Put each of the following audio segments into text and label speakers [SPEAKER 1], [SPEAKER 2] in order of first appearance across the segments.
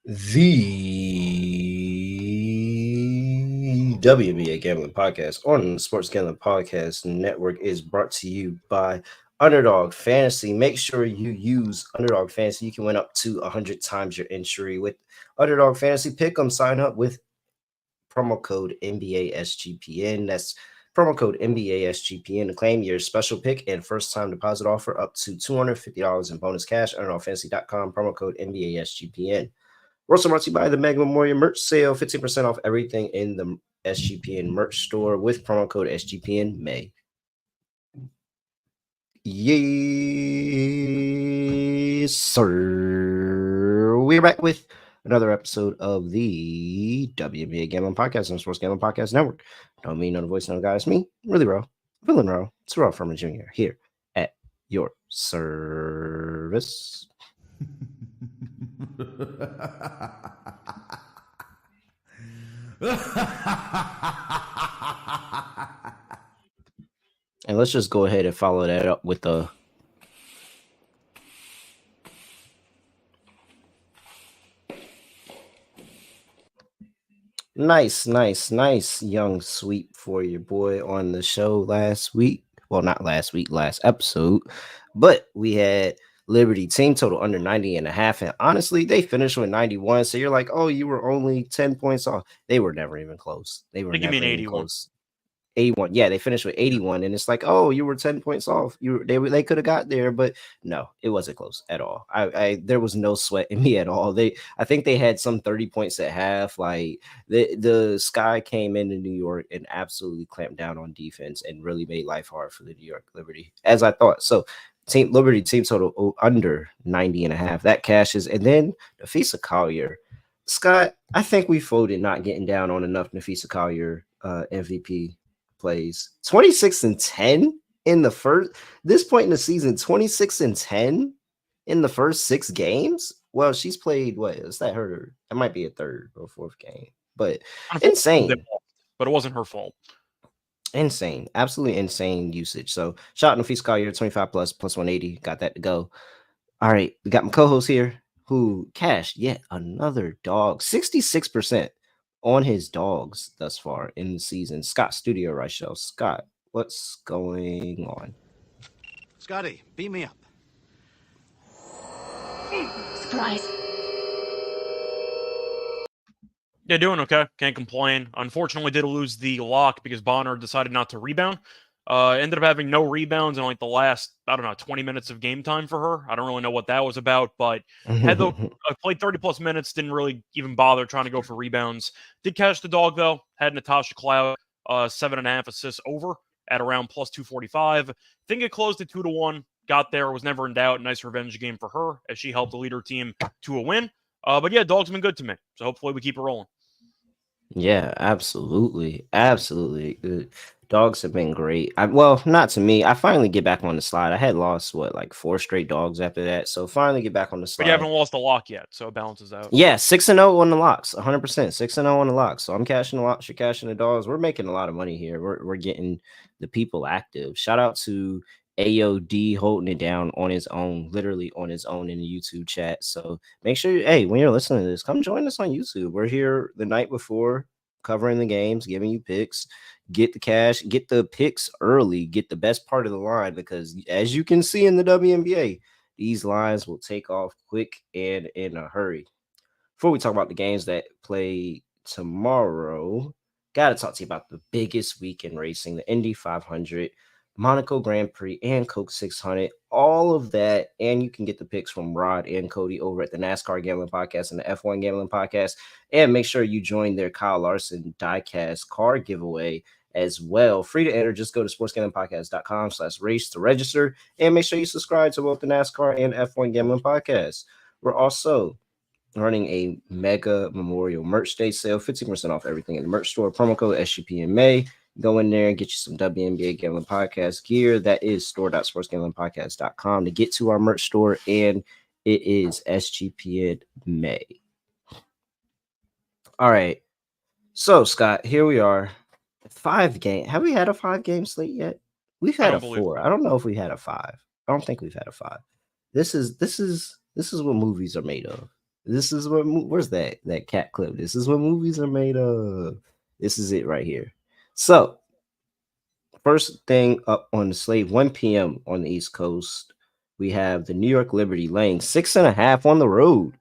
[SPEAKER 1] The WNBA Gambling Podcast on the Sports Gambling Podcast Network is brought to you by Underdog Fantasy. Make sure you use Underdog Fantasy. You can win up to 100 times your entry with Underdog Fantasy. Pick them, sign up with promo code NBA SGPN. That's promo code NBA SGPN to claim your special pick and first time deposit offer up to $250 in bonus cash. UnderdogFantasy.com, promo code NBA SGPN. We're also brought to you by the Mega Memorial merch sale, 15% off everything in the SGPN merch store with promo code SGPN May. Yes, sir. We're back with another episode of the WNBA Gambling Podcast on the Sports Gambling Podcast Network. Don't mean no voice, no guy. It's me, really Ro, Villain Ro. It's Terrell Furman Jr. here at your service. And let's just go ahead and follow that up with a nice young sweep for your boy on the show last week. Well, not last week, last episode, but we had Liberty team total under 90.5, and honestly, they finished with 91. So you're like, oh, you were only 10 points off. They were never even close. They were never even close. 81. Yeah, they finished with 81, and it's like, oh, you were 10 points off. They could have got there, but no, it wasn't close at all. There was no sweat in me at all. I think they had some 30 points at half. Like the Sky came into New York and absolutely clamped down on defense and really made life hard for the New York Liberty, as I thought. So Liberty team total under 90.5. That cashes, and then Nafisa Collier. Scott, I think we folded not getting down on enough Nafisa Collier MVP plays. 26-10 in the first, this point in the season, 26-10 in the first 6 games. Well, she's played, what is that, her? That might be a third or fourth game, but insane.
[SPEAKER 2] But it wasn't her fault.
[SPEAKER 1] Insane, absolutely insane usage. So shout out to Nafisa Collier, 25 plus 180. Got that to go. All right, we got my co-host here who cashed yet another dog, 66% on his dogs thus far in the season. Scott Studio Reichel. Scott, what's going on?
[SPEAKER 3] Scotty, beat me up.
[SPEAKER 4] Surprise.
[SPEAKER 2] Yeah, doing okay. Can't complain. Unfortunately, did lose the lock because Bonner decided not to rebound. Ended up having no rebounds in like the last, 20 minutes of game time for her. I don't really know what that was about, but played 30 plus minutes, didn't really even bother trying to go for rebounds. Did catch the dog though, had Natasha Cloud 7.5 assists over at around plus 245. Think it closed at 2-1. Got there, was never in doubt. Nice revenge game for her as she helped lead her team to a win. But yeah, dog's been good to me. So hopefully we keep her rolling.
[SPEAKER 1] Yeah, absolutely. The dogs have been great. Well, not to me. I finally get back on the slide. I had lost 4 straight dogs after that. So finally get back on the slide.
[SPEAKER 2] But you haven't lost the lock yet, so it balances out.
[SPEAKER 1] Yeah, 6-0 on the locks, 100%. 6-0 on the locks. So I'm cashing the locks, you're cashing the dogs. We're making a lot of money here. We're getting the people active. Shout out to AOD holding it down on his own, literally on his own in the YouTube chat. So make sure, when you're listening to this, come join us on YouTube. We're here the night before, covering the games, giving you picks. Get the cash, get the picks early, get the best part of the line, because as you can see in the WNBA, these lines will take off quick and in a hurry. Before we talk about the games that play tomorrow, got to talk to you about the biggest week in racing, the Indy 500, Monaco Grand Prix, and Coke 600, all of that. And you can get the picks from Rod and Cody over at the NASCAR Gambling Podcast and the F1 Gambling Podcast. And make sure you join their Kyle Larson diecast car giveaway as well. Free to enter. Just go to sportsgamblingpodcast.com/race to register. And make sure you subscribe to both the NASCAR and F1 Gambling Podcast. We're also running a mega memorial merch day sale, 15% off everything in the merch store. Promo code SGPN May. Go in there and get you some WNBA Gambling Podcast gear. That is store.sportsgamblingpodcast.com to get to our merch store, and it is SGPN May. All right. So, Scott, here we are. 5 game. Have we had a 5-game slate yet? We've had a 4. I don't know if we had a 5. I don't think we've had a 5. This is what movies are made of. This is what where's that cat clip? This is what movies are made of. This is it right here. So first thing up on the slate, 1 p.m. on the East Coast, we have the New York Liberty laying 6.5 on the road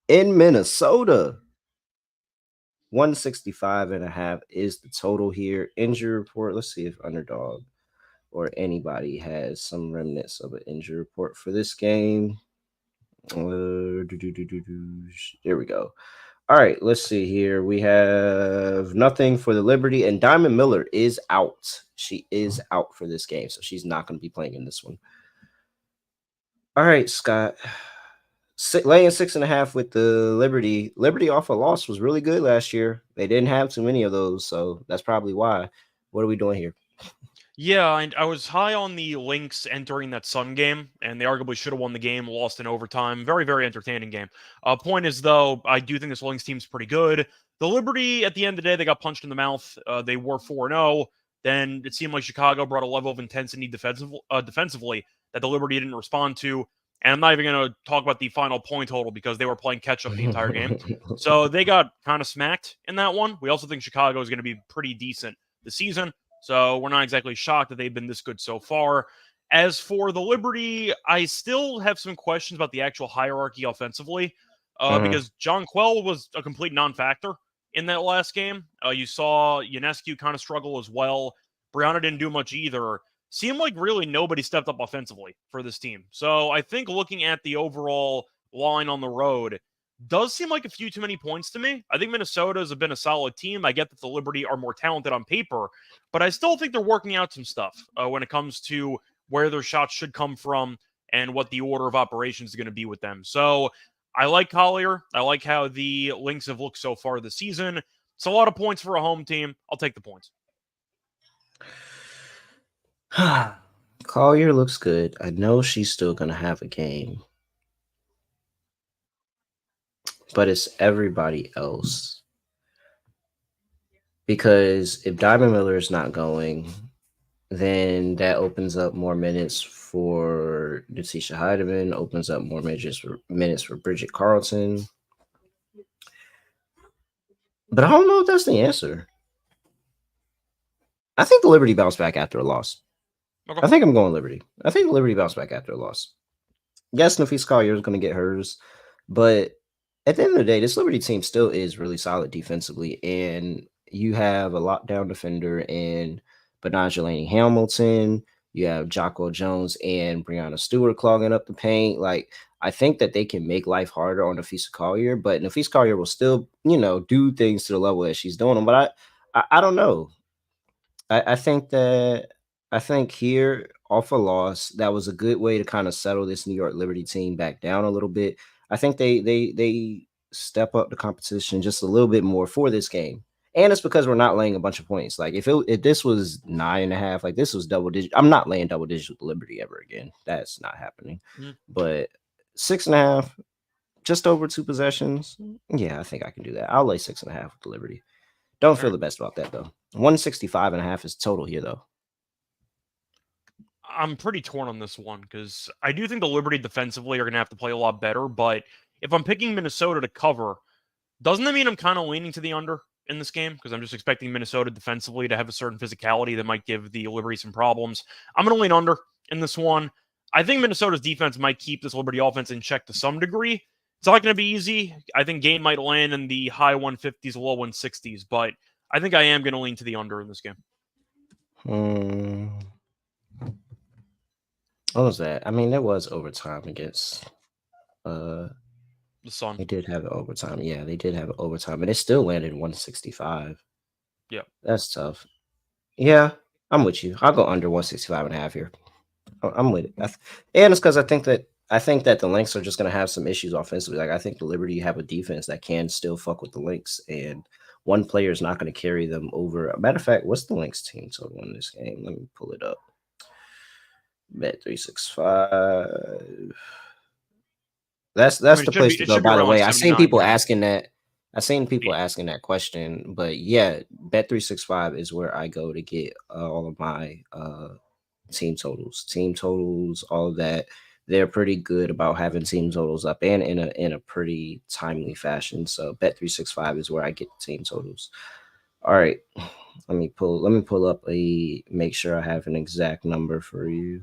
[SPEAKER 1] in Minnesota. 165.5 is the total here. Injury report. Let's see if Underdog or anybody has some remnants of an injury report for this game. There we go. All right, let's see here. We have nothing for the Liberty, and Diamond Miller is out. She is out for this game, so she's not going to be playing in this one. All right, Scott. Laying 6.5 with the Liberty. Liberty off a loss was really good last year. They didn't have too many of those, so that's probably why. What are we doing here?
[SPEAKER 2] Yeah, and I was high on the Lynx entering that Sun game, and they arguably should have won the game, lost in overtime. Very, very entertaining game. Point is, though, I do think this Lynx team's pretty good. The Liberty, at the end of the day, they got punched in the mouth. They were 4-0. Then it seemed like Chicago brought a level of intensity defensively that the Liberty didn't respond to. And I'm not even going to talk about the final point total because they were playing catch-up the entire game. So they got kind of smacked in that one. We also think Chicago is going to be pretty decent this season. So we're not exactly shocked that they've been this good so far. As for the Liberty, I still have some questions about the actual hierarchy offensively because John Quell was a complete non-factor in that last game. You saw Ionescu kind of struggle as well. Brianna didn't do much either. Seemed like really nobody stepped up offensively for this team. So I think looking at the overall line on the road, does seem like a few too many points to me. I think Minnesota has been a solid team. I get that the Liberty are more talented on paper, but I still think they're working out some stuff when it comes to where their shots should come from and what the order of operations is going to be with them. So I like Collier. I like how the Lynx have looked so far this season. It's a lot of points for a home team. I'll take the points.
[SPEAKER 1] Collier looks good. I know she's still going to have a game, but it's everybody else. Because if Diamond Miller is not going, then that opens up more minutes for Natisha Heidemann, opens up more minutes for Bridget Carlton. But I don't know if that's the answer. I think the Liberty bounced back after a loss. Okay. I think I'm going Liberty. I think the Liberty bounced back after a loss. Yes, Nafisa Collier is going to get hers, but at the end of the day, this Liberty team still is really solid defensively, and you have a lockdown defender in Benajolani Hamilton. You have Jocko Jones and Brianna Stewart clogging up the paint. Like, I think that they can make life harder on Nafisa Collier, but Nafisa Collier will still, do things to the level that she's doing them. But I don't know. I think here off a loss, that was a good way to kind of settle this New York Liberty team back down a little bit. I think they step up the competition just a little bit more for this game. And it's because we're not laying a bunch of points. Like if this was 9.5, like this was double digit, I'm not laying double digits with Liberty ever again. That's not happening. But 6.5, just over 2 possessions. Yeah, I think I can do that. I'll lay 6.5 with the Liberty. Don't feel the best about that though. 165.5 is total here though.
[SPEAKER 2] I'm pretty torn on this one because I do think the Liberty defensively are going to have to play a lot better. But if I'm picking Minnesota to cover, doesn't that mean I'm kind of leaning to the under in this game? Because I'm just expecting Minnesota defensively to have a certain physicality that might give the Liberty some problems. I'm going to lean under in this one. I think Minnesota's defense might keep this Liberty offense in check to some degree. It's not going to be easy. I think game might land in the high 150s, low 160s, but I think I am going to lean to the under in this game.
[SPEAKER 1] What was that? I mean, there was overtime against
[SPEAKER 2] the Sun.
[SPEAKER 1] They did have an overtime. Yeah, they did have an overtime, and it still landed 165.
[SPEAKER 2] Yeah.
[SPEAKER 1] That's tough. Yeah, I'm with you. I'll go under 165.5 here. I'm with it. And it's because I think that the Lynx are just going to have some issues offensively. Like I think the Liberty have a defense that can still fuck with the Lynx, and one player is not going to carry them over. Matter of fact, what's the Lynx team total in this game? Let me pull it up. Bet365. That's the place to go. By the way, I've seen people asking that. I've seen people asking that question, but yeah, Bet365 is where I go to get all of my team totals, all of that. they're pretty good about having team totals up and in a pretty timely fashion. So Bet365 is where I get the team totals. All right. Let me pull up make sure I have an exact number for you.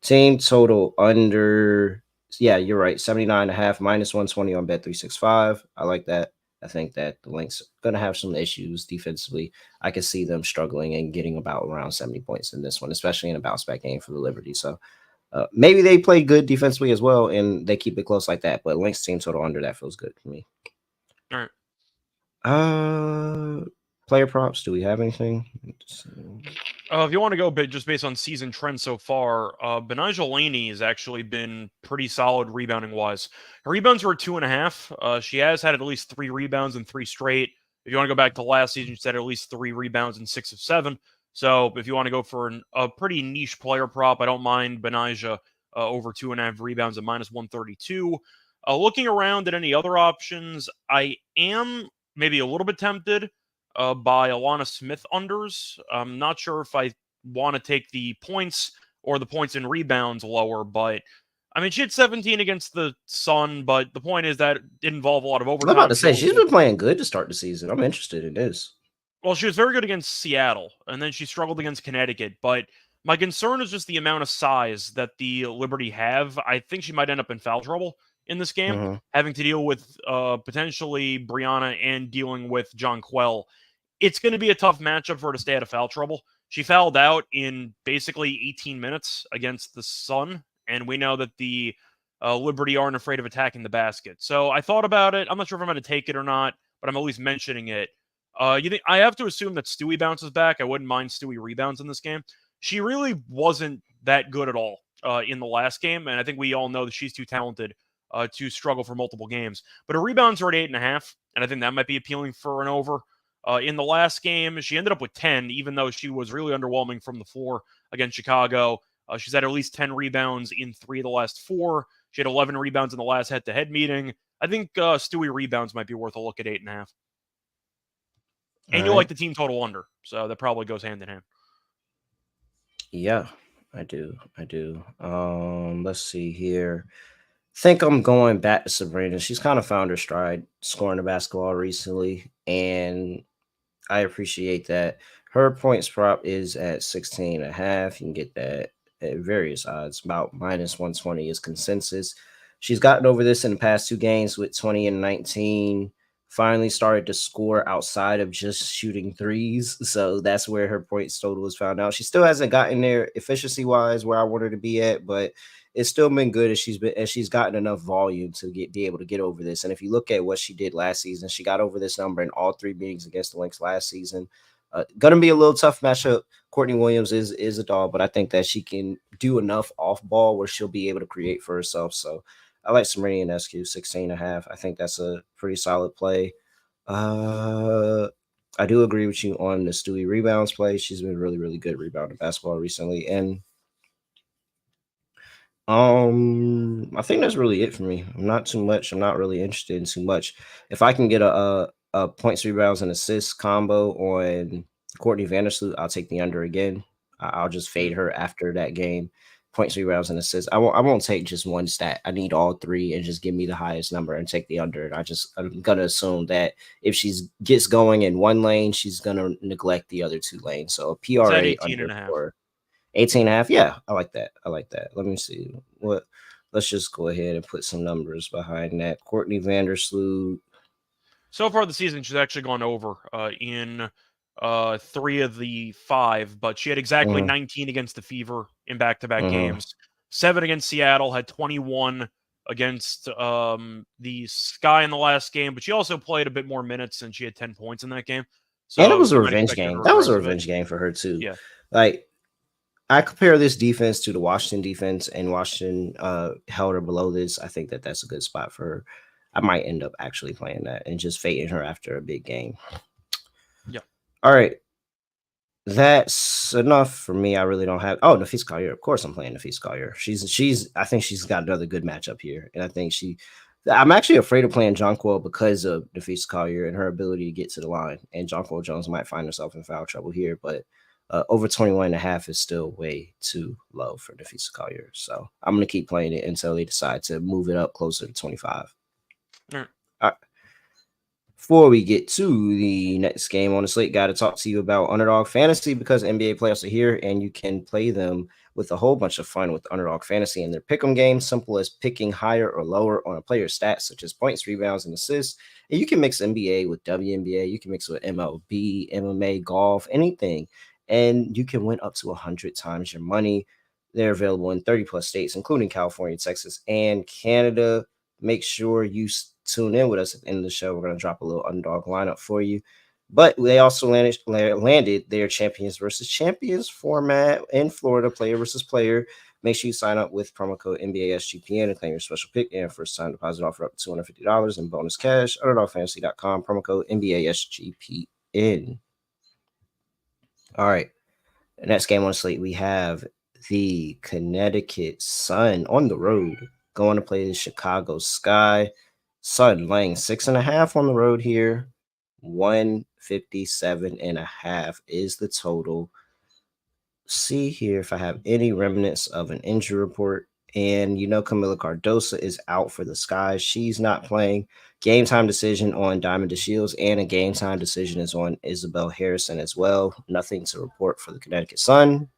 [SPEAKER 1] Team total under, yeah, you're right. 79.5 minus 120 on Bet365. I like that. I think that the Lynx are going to have some issues defensively. I can see them struggling and getting about around 70 points in this one, especially in a bounce back game for the Liberty. So maybe they play good defensively as well and they keep it close like that. But Lynx team total under that feels good for me.
[SPEAKER 2] All right.
[SPEAKER 1] Player props. Do we have anything?
[SPEAKER 2] If you want to go just based on season trends so far, Benijah Laney has actually been pretty solid rebounding wise. Her rebounds were 2.5. She has had at least 3 rebounds in 3 straight. If you want to go back to last season, she's had at least 3 rebounds in 6 of 7. So if you want to go for a pretty niche player prop, I don't mind Benijah over 2.5 rebounds at minus 132. Looking around at any other options, I am maybe a little bit tempted by Alana Smith unders. I'm not sure if I want to take the points or the points and rebounds lower, but I mean, she had 17 against the Sun, but the point is that it didn't involve a lot of overtime.
[SPEAKER 1] I'm about to say she's been playing good to start the season. I'm interested in this.
[SPEAKER 2] Well, she was very good against Seattle, and then she struggled against Connecticut, but my concern is just the amount of size that the Liberty have. I think she might end up in foul trouble in this game, having to deal with potentially Brianna and dealing with John Quell. It's going to be a tough matchup for her to stay out of foul trouble. She fouled out in basically 18 minutes against the Sun, and we know that the Liberty aren't afraid of attacking the basket. So I thought about it. I'm not sure if I'm going to take it or not, but I'm at least mentioning it. You think I have to assume that Stewie bounces back? I wouldn't mind Stewie rebounds in this game. She really wasn't that good at all in the last game, and I think we all know that she's too talented to struggle for multiple games. But her rebounds are at 8.5, and I think that might be appealing for an over. In the last game, she ended up with 10, even though she was really underwhelming from the floor against Chicago. She's had at least 10 rebounds in 3 of the last 4. She had 11 rebounds in the last head-to-head meeting. I think Stewie rebounds might be worth a look at 8.5. And you like the team total under, so that probably goes hand in hand.
[SPEAKER 1] Yeah, I do. Let's see here. Think I'm going back to Sabrina. She's kind of found her stride scoring the basketball recently, and I appreciate that. Her points prop is at 16.5. You can get that at various odds. About minus 120 is consensus. She's gotten over this in the past 2 games with 20 and 19. Finally started to score outside of just shooting threes. So that's where her points total was found out. She still hasn't gotten there efficiency-wise where I want her to be at, but it's still been good as she's gotten enough volume to be able to get over this. And if you look at what she did last season, she got over this number in all 3 meetings against the Lynx last season. Gonna be a little tough matchup. Courtney Williams is a dog, but I think that she can do enough off ball where she'll be able to create for herself. So I like Samarian SQ 16.5. I think that's a pretty solid play. I do agree with you on the Stewie rebounds play. She's been really, really good rebounding basketball recently. And I think that's really it for me. I'm not really interested in too much. If I can get a points, rebounds, and assists combo on Courtney Vandersloot, I'll take the under again. I'll just fade her after that game. Points, rebounds, and assists. I won't take just one stat. I need all 3 and just give me the highest number and take the under. And I'm gonna assume that if she gets going in one lane, she's gonna neglect the other 2 lanes. So a PRA 18.5. 18.5. Yeah, I like that. Let me see let's just go ahead and put some numbers behind that. Courtney Vandersloot.
[SPEAKER 2] So far this season, she's actually gone over in 3 of the 5, but she had exactly 19 against the Fever in back-to-back games. 7 against Seattle, had 21 against the Sky in the last game, but she also played a bit more minutes and she had 10 points in that game. So
[SPEAKER 1] and it was a revenge game. That was a revenge game for her too.
[SPEAKER 2] Yeah.
[SPEAKER 1] Like, I compare this defense to the Washington defense, and Washington held her below this. I think that that's a good spot for her. I might end up actually playing that and just fading her after a big game.
[SPEAKER 2] Yeah.
[SPEAKER 1] All right. That's enough for me. I really don't have. Oh, Nafis Collier. Of course, I'm playing Nafis Collier. I think she's got another good matchup here, and I think I'm actually afraid of playing Jonquil because of Nafis Collier and her ability to get to the line. And Jonquil Jones might find herself in foul trouble here, but Over 21.5 is still way too low for Nafisa Collier. So I'm going to keep playing it until they decide to move it up closer to 25.
[SPEAKER 2] All right.
[SPEAKER 1] Before we get to the next game on the slate, got to talk to you about Underdog Fantasy because NBA playoffs are here and you can play them with a whole bunch of fun with Underdog Fantasy and their pick'em games, simple as picking higher or lower on a player's stats such as points, rebounds, and assists. And you can mix NBA with WNBA, you can mix with MLB, MMA, golf, anything, and you can win up to 100 times your money. They're available in 30 plus states, including California, Texas, and Canada. Make sure you tune in with us at the end of the show. We're going to drop a little underdog lineup for you. But they also landed their champions versus champions format in Florida, player versus player. Make sure you sign up with promo code NBA SGPN and claim your special pick and first time deposit offer up to $250 in bonus cash. UnderdogFantasy.com, promo code NBA SGPN. All right. The next game on the slate, we have the Connecticut Sun on the road going to play the Chicago Sky. Sun laying 6.5 on the road here. 157.5 is the total. See here if I have any remnants of an injury report. And Camila Cardoso is out for the Sky. She's not playing. Game time decision on Diamond DeShields and a game time decision is on Isabel Harrison as well. Nothing to report for the Connecticut Sun.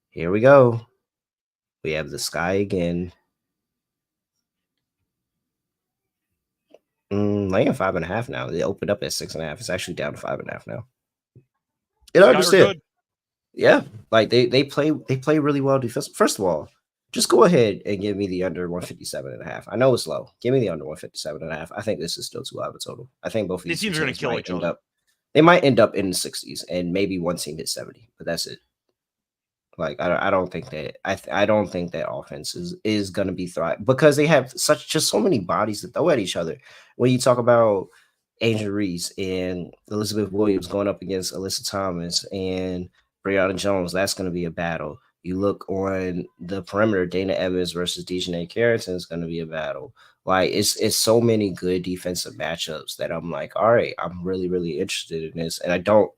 [SPEAKER 1] Here we go. We have the Sky again. Laying 5.5 now. They opened up at 6.5. It's actually down to 5.5 now. I understand. Yeah, like they play really well defense. First of all, just go ahead and give me the under 157.5. I know it's low. Give me the under 157.5. I think this is still too high of a total. I think both of these teams are going to kill each other. They might end up in the 60s, and maybe one team hit 70, but that's it. Like I don't think that I don't think that offense is going to be thriving because they have so many bodies to throw at each other. When you talk about Angel Reese and Elizabeth Williams going up against Alyssa Thomas and Brianna Jones, that's going to be a battle. You look on the perimeter, Dana Evans versus Dejanay Carrington is going to be a battle. Like it's so many good defensive matchups that I'm like, all right, I'm really, really interested in this. And I don't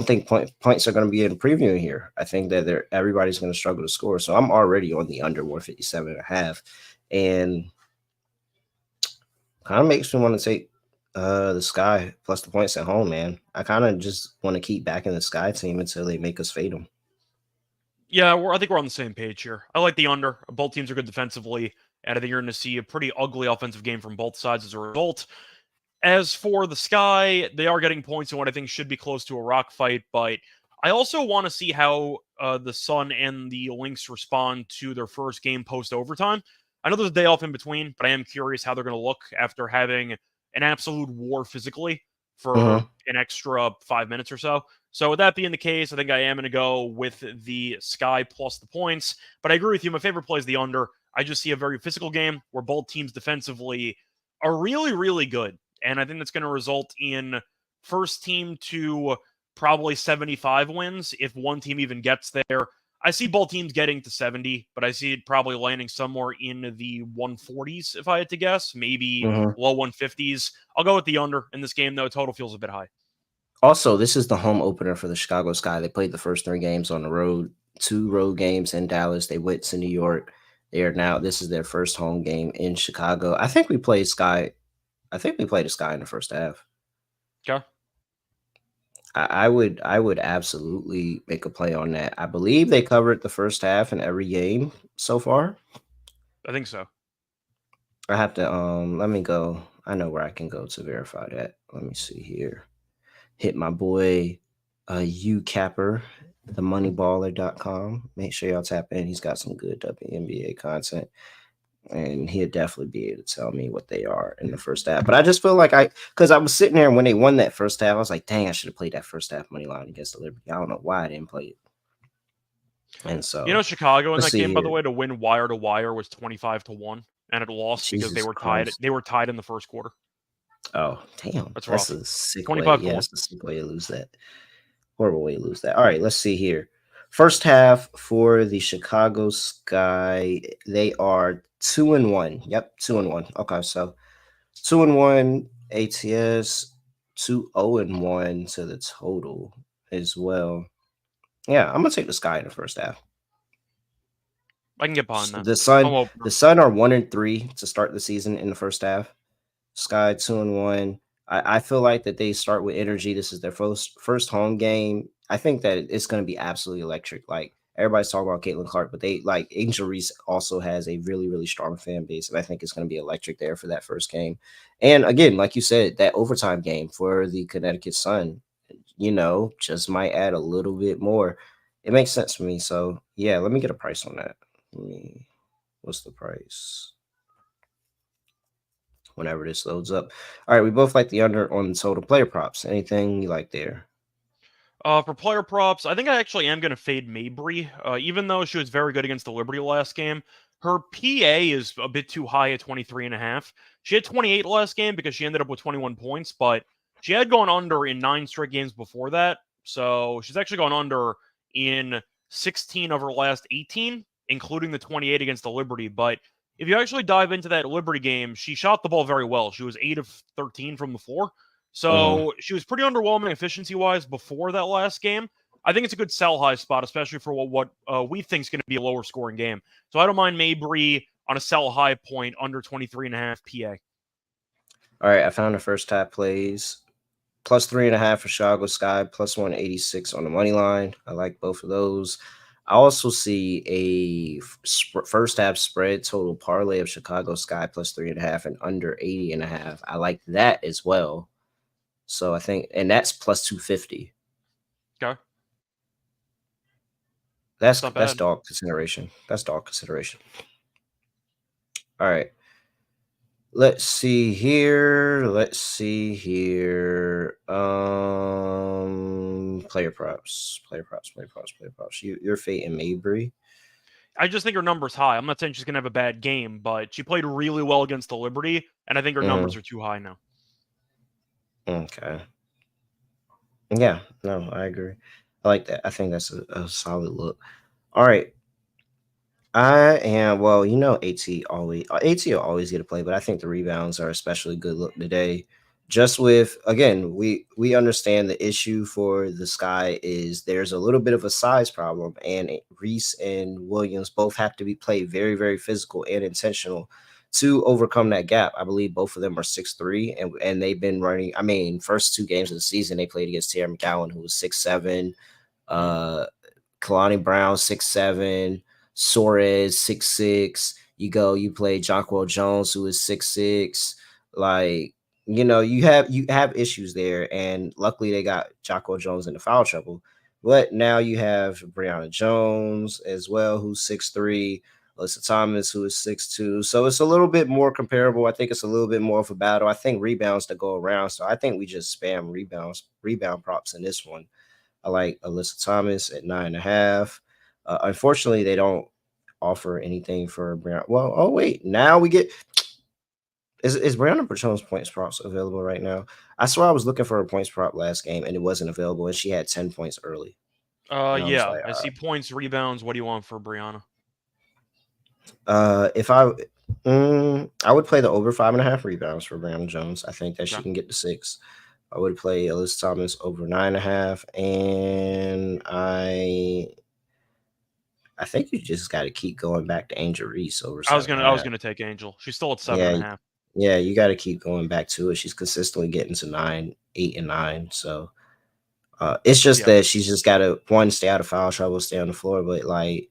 [SPEAKER 1] think points are going to be in the preview here. I think that everybody's going to struggle to score. So I'm already on the under 157.5. And kind of makes me want to take the Sky plus the points at home, man. I kind of just want to keep backing the Sky team until they make us fade them.
[SPEAKER 2] Yeah, I think we're on the same page here. I like the under. Both teams are good defensively, and I think you're going to see a pretty ugly offensive game from both sides as a result. As for the Sky, they are getting points in what I think should be close to a rock fight, but I also want to see how the Sun and the Lynx respond to their first game post-overtime. I know there's a day off in between, but I am curious how they're going to look after having an absolute war physically for an extra 5 minutes or so. So with that being the case, I think I am going to go with the Sky plus the points. But I agree with you. My favorite play is the under. I just see a very physical game where both teams defensively are really, really good. And I think that's going to result in first team to probably 75 wins if one team even gets there. I see both teams getting to 70, but I see it probably landing somewhere in the 140s if I had to guess, maybe low 150s. I'll go with the under in this game, though. Total feels a bit high.
[SPEAKER 1] Also, this is the home opener for the Chicago Sky. They played the first 3 games on the road, 2 road games in Dallas. They went to New York. This is their first home game in Chicago. I think we played Sky. I think we played the Sky in the first half.
[SPEAKER 2] Okay.
[SPEAKER 1] I would absolutely make a play on that. I believe they covered the first half in every game so far.
[SPEAKER 2] I think so.
[SPEAKER 1] I have to let me go. I know where I can go to verify that. Let me see here. Hit my boy UCapper, themoneyballer.com. Make sure y'all tap in. He's got some good WNBA content. And he'll definitely be able to tell me what they are in the first half. But I just feel like because I was sitting there when they won that first half, I was like, dang, I should have played that first half money line against the Liberty. I don't know why I didn't play it. And so,
[SPEAKER 2] Chicago in that game, by the way, to win wire to wire was 25-1, and it lost because they were tied. They were tied in the first quarter.
[SPEAKER 1] Oh, damn.
[SPEAKER 2] That's
[SPEAKER 1] a sick way. Yeah, that's a sick way to lose that. Horrible way to lose that. All right, let's see here. First half for the Chicago Sky, they are 2-1. Yep, 2-1. Okay, so 2-1 ATS, 2-0-1 to the total. as well. Yeah, I'm gonna take the Sky in the first half.
[SPEAKER 2] I can get behind that.
[SPEAKER 1] The Sun are 1-3 to start the season in the first half. Sky 2-1. I feel like that they start with energy. This is their first home game. I think that it's going to be absolutely electric. Like everybody's talking about Caitlin Clark, but they like Angel Reese also has a really, really strong fan base, and I think it's going to be electric there for that first game. And again, like you said, that overtime game for the Connecticut Sun, just might add a little bit more. It makes sense for me. So yeah, let me get a price on that. What's the price? Whenever this loads up. All right, we both like the under on total player props. Anything you like there?
[SPEAKER 2] For player props, I think I actually am going to fade Mabry. Even though she was very good against the Liberty last game, her PA is a bit too high at 23.5. She had 28 last game because she ended up with 21 points, but she had gone under in 9 straight games before that. So she's actually gone under in 16 of her last 18, including the 28 against the Liberty. But if you actually dive into that Liberty game, she shot the ball very well. She was 8 of 13 from the floor. So she was pretty underwhelming efficiency-wise before that last game. I think it's a good sell high spot, especially for what we think is going to be a lower scoring game. So I don't mind Mabry on a sell high point under 23.5 PA.
[SPEAKER 1] All right, I found the first half plays. Plus 3.5 for Chicago Sky, plus 186 on the money line. I like both of those. I also see a first half spread total parlay of Chicago Sky plus 3.5 and under 80.5. I like that as well. So I think, and that's plus 250.
[SPEAKER 2] Okay.
[SPEAKER 1] That's dog consideration. That's dog consideration. All right. Let's see here. Player props. You're fading Mabry.
[SPEAKER 2] I just think her number's high. I'm not saying she's going to have a bad game, but she played really well against the Liberty, and I think her numbers are too high now.
[SPEAKER 1] Okay. Yeah, no, I agree. I like that. I think that's a solid look. All right. AT will always get a play, but I think the rebounds are especially good look today. Just with, again, we understand the issue for the Sky is there's a little bit of a size problem, and Reese and Williams both have to be played very, very physical and intentional to overcome that gap. I believe both of them are 6'3", and they've been running. I mean, first 2 games of the season, they played against Tara McCowan, who was 6'7", Kalani Brown 6'7", Suarez 6'6". You play Jonquel Jones, who is 6'6". Like, you have issues there, and luckily they got Jonquel Jones in the foul trouble. But now you have Brianna Jones as well, who's 6'3", Alyssa Thomas, who is 6'2". So it's a little bit more comparable. I think it's a little bit more of a battle. I think rebounds to go around. So I think we just spam rebound props in this one. I like Alyssa Thomas at 9.5. Unfortunately, they don't offer anything for Brianna. Well, oh wait, now we get is Brianna Bertrand's points props available right now? I swear I was looking for a points prop last game and it wasn't available, and she had 10 points early.
[SPEAKER 2] Yeah, I see points, rebounds. What do you want for Brianna?
[SPEAKER 1] If I would play the over 5.5 rebounds for Brianna Jones. I think that she can get to 6. I would play Alyssa Thomas over 9.5, and I think you just got to keep going back to Angel Reese over.
[SPEAKER 2] I was gonna take Angel. She's still at 7.5.
[SPEAKER 1] Yeah, you got to keep going back to it. She's consistently getting to 9, 8, and 9. So it's just that she's just got to stay out of foul trouble, stay on the floor. But like,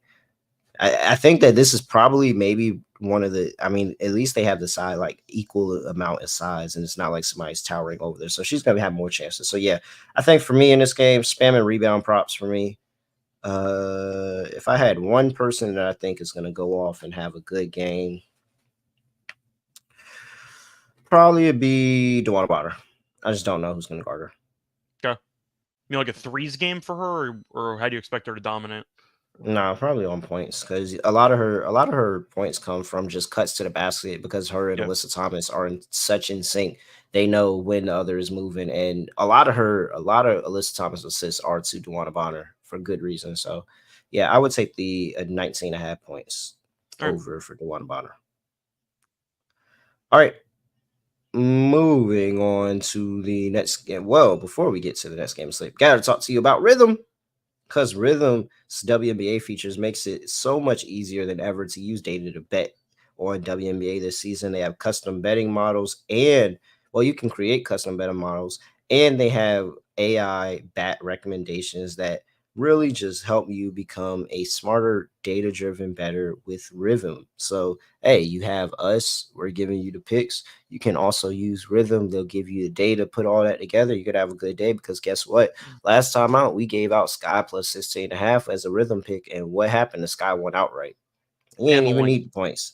[SPEAKER 1] I think that this is probably maybe one of the. I mean, at least they have the size, like equal amount of size, and it's not like somebody's towering over there. So she's gonna have more chances. So yeah, I think for me in this game, spamming rebound props for me. If I had one person that I think is gonna go off and have a good game, probably it'd be DeWanna Bonner. I just don't know who's gonna guard her.
[SPEAKER 2] Okay, you mean like a threes game for her, or how do you expect her to dominate?
[SPEAKER 1] No, probably on points, because a lot of her points come from just cuts to the basket, because her and Alyssa Thomas are such in sync. They know when the other is moving, and a lot of Alyssa Thomas assists are to DeWanna Bonner for good reason. So yeah, I would take the 19.5 points over for DeWanna Bonner. All right. moving on to the next game. Well, before we get to the next game of sleep, gotta talk to you about Rhythm. Because Rhythm's WNBA features makes it so much easier than ever to use data to bet on WNBA this season. They have custom betting models and, well, you can create custom betting models, and they have AI bat recommendations that really just help you become a smarter, data-driven bettor with Rhythm. So, hey, you have us. We're giving you the picks. You can also use Rhythm. They'll give you the data, put all that together. You could have a good day because guess what? Last time out, we gave out Sky plus 16.5 as a Rhythm pick. And what happened? The Sky went outright. You ain't even need the points.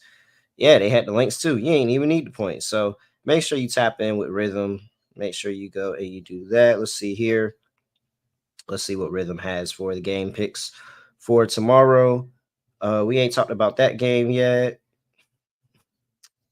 [SPEAKER 1] Yeah, they had the Lynx too. You ain't even need the points. So make sure you tap in with Rhythm. Make sure you go and you do that. Let's see here. Let's see what Rhythm has for the game picks for tomorrow. We ain't talked about that game yet.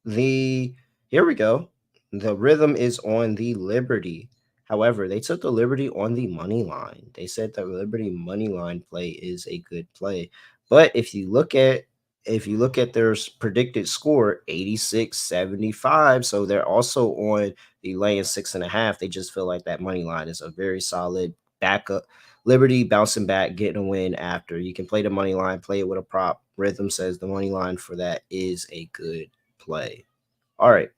[SPEAKER 1] Here we go. The Rhythm is on the Liberty. However, they took the Liberty on the money line. They said the Liberty money line play is a good play. But if you look at their predicted score, 86-75. So they're also on the laying 6.5. They just feel like that money line is a very solid backup. Liberty bouncing back, getting a win after. You can play the money line, play it with a prop. Rhythm says the money line for that is a good play. All right.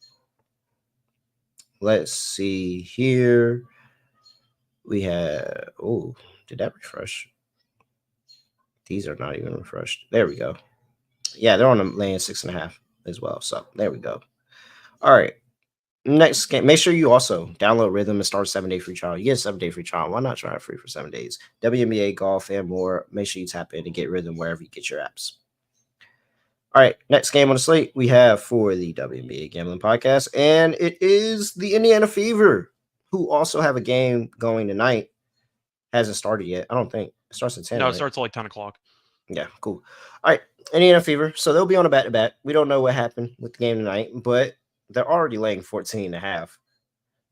[SPEAKER 1] Let's see here. We have, oh, did that refresh? These are not even refreshed. There we go. Yeah, they're on the laying 6.5 as well. So there we go. All right. Next game. Make sure you also download Rhythm and start a 7-day free trial. You get a 7-day free trial. Why not try it free for 7 days? WNBA, golf, and more. Make sure you tap in and get Rhythm wherever you get your apps. All right, next game on the slate we have for the WNBA Gambling Podcast, and it is the Indiana Fever, who also have a game going tonight. Hasn't started yet. I don't think. It starts at 10.
[SPEAKER 2] No, it
[SPEAKER 1] right?
[SPEAKER 2] starts at like 10 o'clock.
[SPEAKER 1] Yeah, cool. All right, Indiana Fever. So they'll be on a back-to-back. We don't know what happened with the game tonight, but they're already laying 14.5.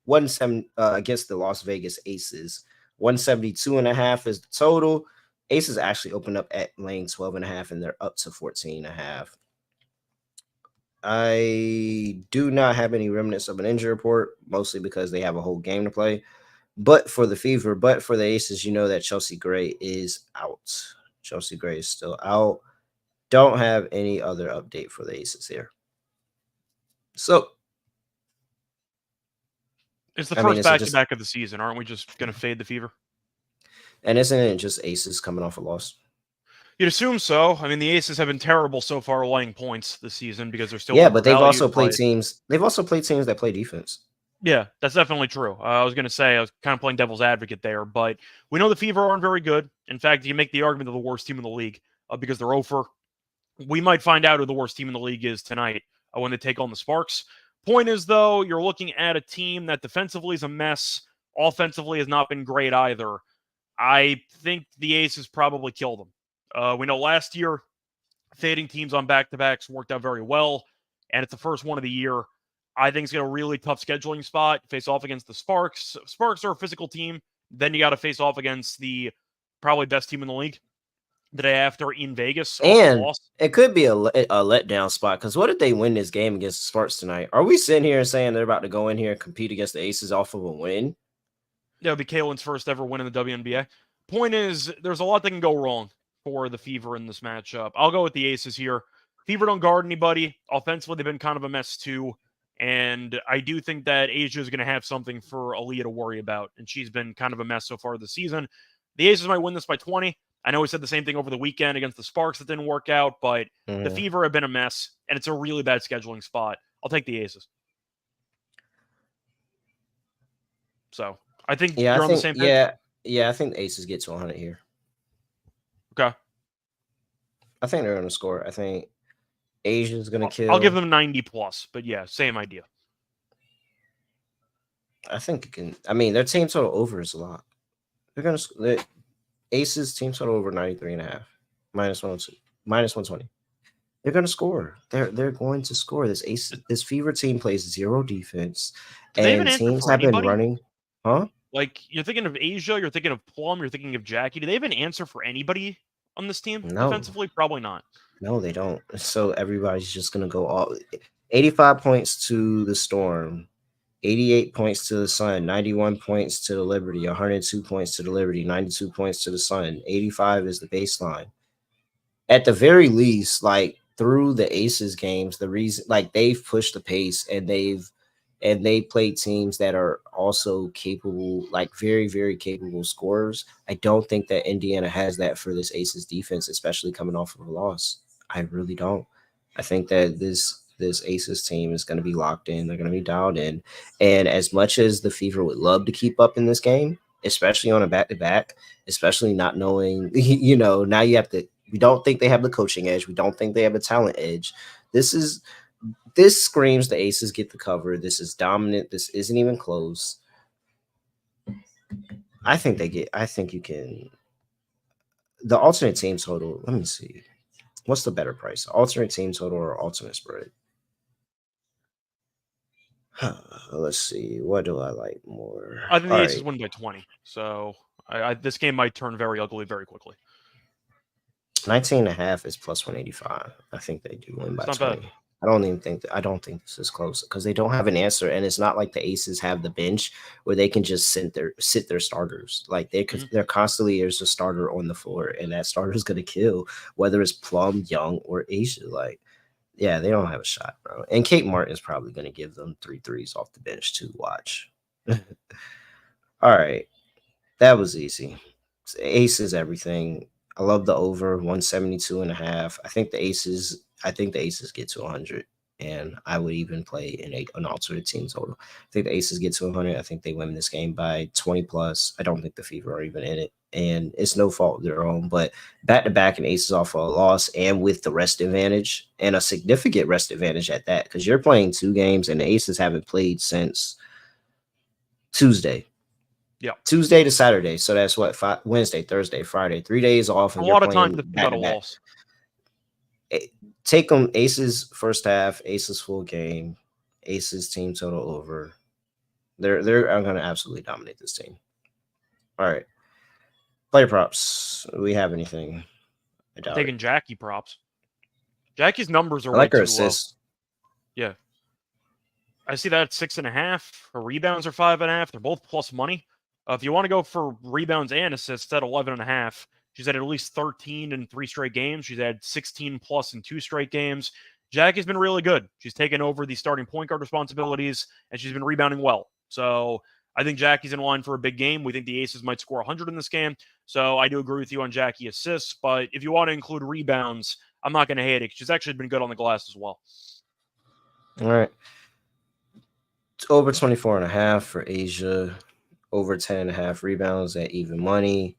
[SPEAKER 1] 170 against the Las Vegas Aces. 172.5 is the total. Aces actually opened up at laying 12.5, and they're up to 14.5. I do not have any remnants of an injury report, mostly because they have a whole game to play. But for the Fever, but for the Aces, you know that Chelsea Gray is out. Chelsea Gray is still out. Don't have any other update for the Aces here. So
[SPEAKER 2] it's the first back-to-back of the season. Aren't we just going to fade the Fever?
[SPEAKER 1] And isn't it just Aces coming off a loss?
[SPEAKER 2] You'd assume so. I mean, the Aces have been terrible so far laying points this season because they're still
[SPEAKER 1] but they've also played teams. They've also played teams that play defense.
[SPEAKER 2] Yeah, that's definitely true. I was going to say I was kind of playing devil's advocate there, but we know the Fever aren't very good. In fact, you make the argument they're the worst team in the league because they're over. We might find out who the worst team in the league is tonight when they take on the Sparks. Point is, though, you're looking at a team that defensively is a mess. Offensively has not been great either. I think the Aces probably kill them. We know last year, fading teams on back-to-backs worked out very well, and it's the first one of the year. I think it's got a really tough scheduling spot. Face off against the Sparks. Sparks are a physical team. Then you got to face off against the probably best team in the league the day after in Vegas.
[SPEAKER 1] And it could be a letdown spot because what if they win this game against the Sparks tonight? Are we sitting here saying they're about to go in here and compete against the Aces off of a win?
[SPEAKER 2] That would be Kaylin's first ever win in the WNBA. Point is, there's a lot that can go wrong for the Fever in this matchup. I'll go with the Aces here. Fever don't guard anybody. Offensively, they've been kind of a mess too. And I do think that Asia is going to have something for Aaliyah to worry about. And she's been kind of a mess so far this season. The Aces might win this by 20. I know we said the same thing over the weekend against the Sparks that didn't work out, but the Fever have been a mess, and it's a really bad scheduling spot. I'll take the Aces. So I think you're on the same page.
[SPEAKER 1] Yeah, I think the Aces get to 100 here.
[SPEAKER 2] Okay.
[SPEAKER 1] I think they're going to score. I think Asia's going to kill.
[SPEAKER 2] I'll give them 90 plus, but yeah, same idea.
[SPEAKER 1] I think it can. I mean, their team total over is a lot. They're going to Aces team total over 93.5, minus 102, minus 120. They're going to score. They're going to score. This Fever team plays zero defense, and teams have been running. Huh?
[SPEAKER 2] Like you're thinking of Asia, you're thinking of Plum, you're thinking of Jackie. Do they have an answer for anybody on this team?
[SPEAKER 1] No.
[SPEAKER 2] Defensively, probably not.
[SPEAKER 1] No, they don't. So everybody's just going to go all 85 points to the Storm. 88 points to the Sun, 91 points to the Liberty, 102 points to the Liberty, 92 points to the Sun, 85 is the baseline. At the very least, like through the Aces games, the reason like they've pushed the pace and they played teams that are also capable, like very, very capable scorers. I don't think that Indiana has that for this Aces defense, especially coming off of a loss. I really don't. I think that this Aces team is going to be locked in. They're going to be dialed in. And as much as the Fever would love to keep up in this game, especially on a back-to-back, especially not knowing, now you have to, we don't think they have the coaching edge. We don't think they have a talent edge. This screams the Aces get the cover. This is dominant. This isn't even close. I think you can. The alternate team total, let me see. What's the better price? Alternate team total or alternate spread? Let's see. What do I like more?
[SPEAKER 2] I think the Aces win by 20. So this game might turn very ugly very quickly.
[SPEAKER 1] 19.5 is plus 185. I think they do win by 20. Bad. I don't think this is close because they don't have an answer, and it's not like the Aces have the bench where they can just sit their starters. Like they're constantly there's a starter on the floor, and that starter is gonna kill whether it's Plum, Young, or Asia. Like, yeah, they don't have a shot, bro. And Kate Martin is probably gonna give them 3 threes off the bench to watch. All right, that was easy. Aces everything. I love the over 172.5. I think the Aces get to 100, and I would even play in an alternate team total. I think the Aces get to 100. I think they win this game by 20 plus. I don't think the Fever are even in it, and it's no fault of their own. But back-to-back and Aces off of a loss, and with the rest advantage, and a significant rest advantage at that, because you're playing 2 games, and the Aces haven't played since Tuesday.
[SPEAKER 2] Yeah,
[SPEAKER 1] Tuesday to Saturday. So that's what, Wednesday, Thursday, Friday, 3 days off. And
[SPEAKER 2] a lot of time to got a loss.
[SPEAKER 1] Take them Aces first half, Aces full game, Aces team total over. They're going to absolutely dominate this team. All right, player props. Do we have anything?
[SPEAKER 2] I'm taking Jackie props. Jackie's numbers are
[SPEAKER 1] I like
[SPEAKER 2] way
[SPEAKER 1] her
[SPEAKER 2] too low.
[SPEAKER 1] assists.
[SPEAKER 2] Yeah. I see that at 6.5. Her rebounds are 5.5. They're both plus money. If you want to go for rebounds and assists at 11.5, she's had at least 13 in 3 straight games. She's had 16 plus in 2 straight games. Jackie's been really good. She's taken over the starting point guard responsibilities, and she's been rebounding well. So I think Jackie's in line for a big game. We think the Aces might score 100 in this game. So I do agree with you on Jackie assists. But if you want to include rebounds, I'm not going to hate it. She's actually been good on the glass as well.
[SPEAKER 1] All right. It's over 24.5 for Asia. Over 10.5 rebounds at even money.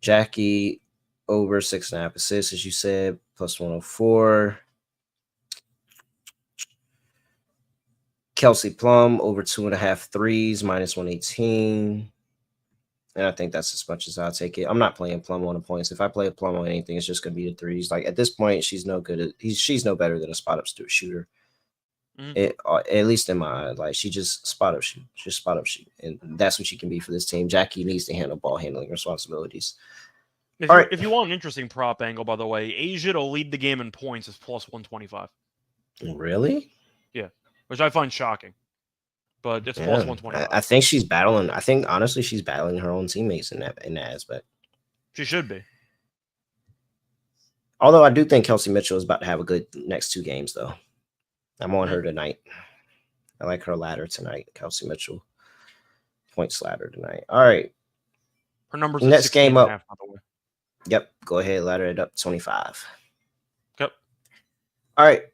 [SPEAKER 1] Jackie over 6.5 assists, as you said, plus 104. Kelsey Plum over 2.5 threes, minus 118. And I think that's as much as I'll take it. I'm not playing Plum on the points. If I play a Plum on anything, it's just going to be the threes. Like at this point, she's no good. She's no better than a spot up shooter. At least in my eye, like she just spot up shoot, and that's what she can be for this team. Jackie needs to handle ball handling responsibilities.
[SPEAKER 2] If you want an interesting prop angle, by the way, Asia to lead the game in points is plus 125.
[SPEAKER 1] Really?
[SPEAKER 2] Yeah, which I find shocking, but it's plus 125.
[SPEAKER 1] I think she's battling. I think honestly, she's battling her own teammates in that aspect.
[SPEAKER 2] She should be.
[SPEAKER 1] Although I do think Kelsey Mitchell is about to have a good next 2 games, though. I'm on her tonight. I like her ladder tonight, Kelsey Mitchell. Points ladder tonight. All right.
[SPEAKER 2] Her numbers
[SPEAKER 1] next game up.
[SPEAKER 2] Half, by the way.
[SPEAKER 1] Yep. Go ahead, ladder it up 25.
[SPEAKER 2] Yep.
[SPEAKER 1] All right.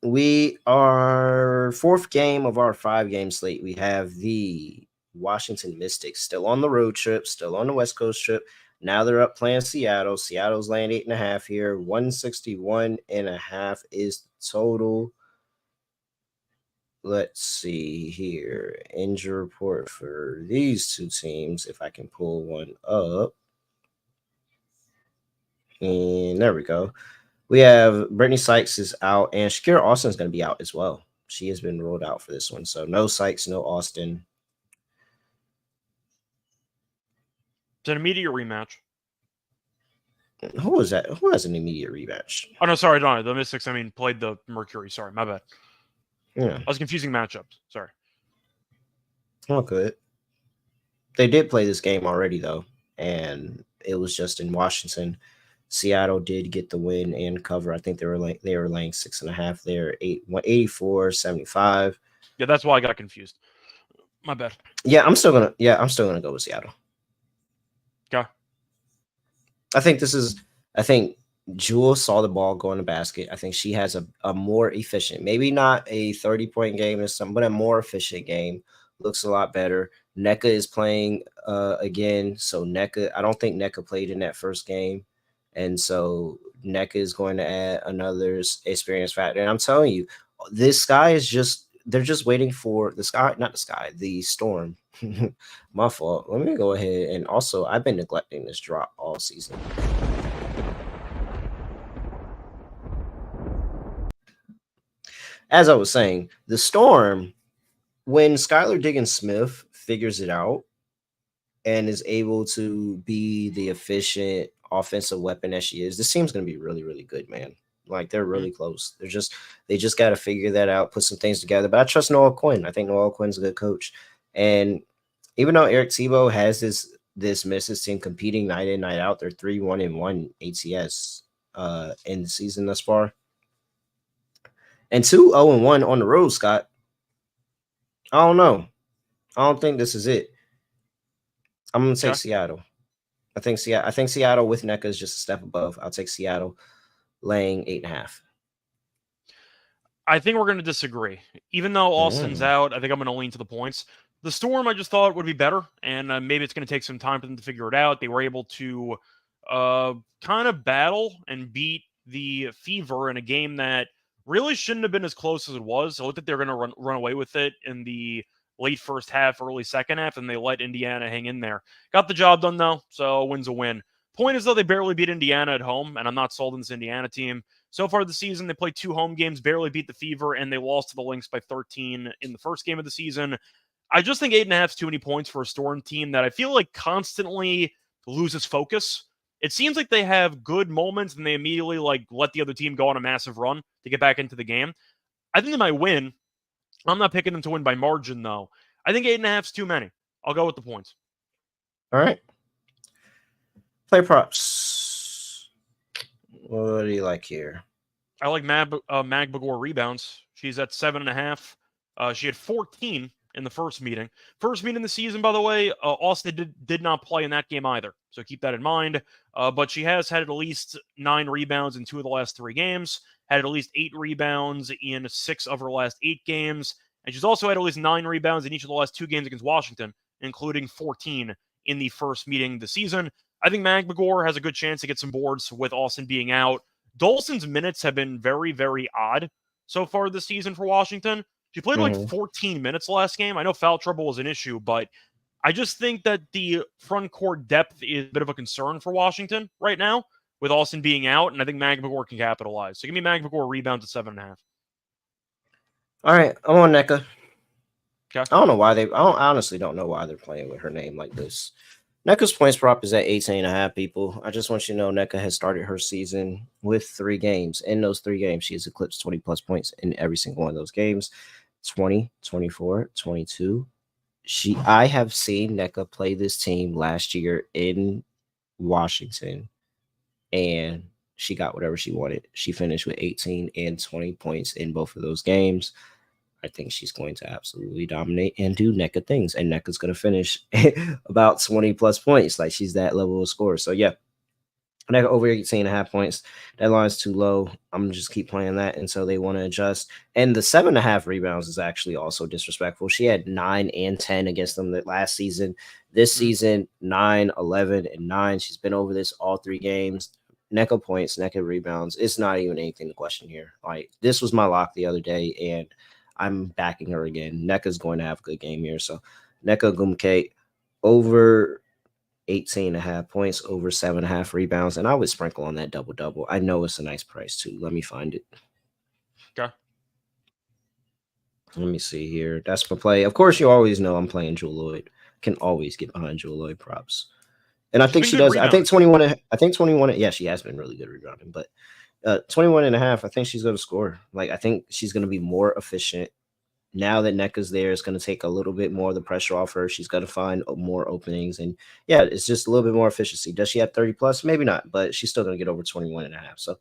[SPEAKER 1] We are 4th game of our 5-game slate. We have the Washington Mystics still on the road trip, still on the West Coast trip. Now they're up playing Seattle. Seattle's laying 8.5 here. 161.5 is the total. Let's see here. Injury report for these 2 teams, if I can pull one up. And there we go. We have Brittany Sykes is out, and Shakira Austin is going to be out as well. She has been ruled out for this one. So no Sykes, no Austin.
[SPEAKER 2] It's an immediate rematch.
[SPEAKER 1] Who is that? Who has an immediate rematch?
[SPEAKER 2] Oh, no, sorry, no. The Mystics, played the Mercury. Sorry, my bad.
[SPEAKER 1] Yeah.
[SPEAKER 2] I was confusing matchups. Sorry.
[SPEAKER 1] Oh, good. They did play this game already, though, and it was just in Washington. Seattle did get the win and cover. I think they were laying 6.5 there, 84-75.
[SPEAKER 2] Yeah, that's why I got confused. My bad.
[SPEAKER 1] Yeah, I'm still gonna go with Seattle.
[SPEAKER 2] Okay.
[SPEAKER 1] I think Jewel saw the ball go in the basket. I think she has a more efficient, maybe not a 30-point game or something, but a more efficient game. Looks a lot better. NECA is playing again. So NECA, I don't think NECA played in that first game. And so NECA is going to add another experience factor. And I'm telling you, this sky is they're just waiting for the sky, not the sky, the storm. My fault. Let me go ahead. And also, I've been neglecting this drop all season. As I was saying, the storm, when Skylar Diggins-Smith figures it out and is able to be the efficient offensive weapon that she is, this team's going to be really, really good, man. Like, they're really close. They just got to figure that out, put some things together. But I trust Noah Quinn. I think Noah Quinn's a good coach. And even though Eric Tebow has this Memphis team competing night in, night out, they're 3-1-1 ATS in the season thus far. And 2-0-1 on the road, Scott. I don't know. I don't think this is it. I'm gonna take Seattle. I think Seattle with NECA is just a step above. I'll take Seattle laying 8.5.
[SPEAKER 2] I think we're going to disagree. Even though Austin's out, I think I'm going to lean to the points. The Storm, I just thought would be better, and maybe it's going to take some time for them to figure it out. They were able to kind of battle and beat the Fever in a game that really shouldn't have been as close as it was. I looked like they're going to run away with it in the late first half, early second half, and they let Indiana hang in there. Got the job done, though, so a win's a win. Point is, though, they barely beat Indiana at home, and I'm not sold on this Indiana team. So far this season, they played 2 home games, barely beat the Fever, and they lost to the Lynx by 13 in the first game of the season. I just think 8.5 is too many points for a Storm team that I feel like constantly loses focus. It seems like they have good moments, and they immediately let the other team go on a massive run to get back into the game. I think they might win. I'm not picking them to win by margin, though. I think 8.5 is too many. I'll go with the points.
[SPEAKER 1] All right. Play props. What do you like here?
[SPEAKER 2] I like Magbagor rebounds. She's at 7.5. She had 14 in the first meeting. First meeting of the season, by the way, Austin did not play in that game either. So keep that in mind. But she has had at least 9 rebounds in 2 of the last 3 games. Had at least 8 rebounds in 6 of her last 8 games. And she's also had at least 9 rebounds in each of the last 2 games against Washington, including 14 in the first meeting of the season. I think Magbagor has a good chance to get some boards with Austin being out. Dolson's minutes have been very, very odd so far this season for Washington. She played like 14 minutes last game. I know foul trouble was an issue, but I just think that the front court depth is a bit of a concern for Washington right now with Austin being out, and I think Magbagor can capitalize. So give me Magbagor rebounds at 7.5.
[SPEAKER 1] All right, I'm on NECA.
[SPEAKER 2] Okay.
[SPEAKER 1] I honestly don't know why they're playing with her name like this. NECA's points prop is at 18.5, people. I just want you to know NECA has started her season with 3 games. In those 3 games, she has eclipsed 20-plus points in every single one of those games. 20, 24, 22. I have seen NECA play this team last year in Washington, and she got whatever she wanted. She finished with 18 and 20 points in both of those games. I think she's going to absolutely dominate and do NECA things. And NECA's going to finish about 20-plus points. Like, she's that level of score. So, yeah, NECA over 18.5 points. That line's too low. I'm going to just keep playing that until they want to adjust. And the 7.5 rebounds is actually also disrespectful. She had 9 and 10 against them last season. This season, 9, 11, and 9. She's been over this all 3 games. NECA points, NECA rebounds. It's not even anything to question here. Like, this was my lock the other day, and I'm backing her again. NECA's going to have a good game here. So NECA Gumke over 18.5 points, over 7.5 rebounds. And I would sprinkle on that double-double. I know it's a nice price too. Let me find it.
[SPEAKER 2] Okay.
[SPEAKER 1] Let me see here. That's my play. Of course, you always know I'm playing Jewel Lloyd. Can always get behind Jewel Lloyd props. And I think she does. I think 21. Yeah, she has been really good rebounding, but 21.5, I think she's going to score. Like, I think she's going to be more efficient now that Nneka's there, it's going to take a little bit more of the pressure off her. She's going to find more openings. And yeah, it's just a little bit more efficiency. Does she have 30 plus? Maybe not, but she's still going to get over 21 and a half. So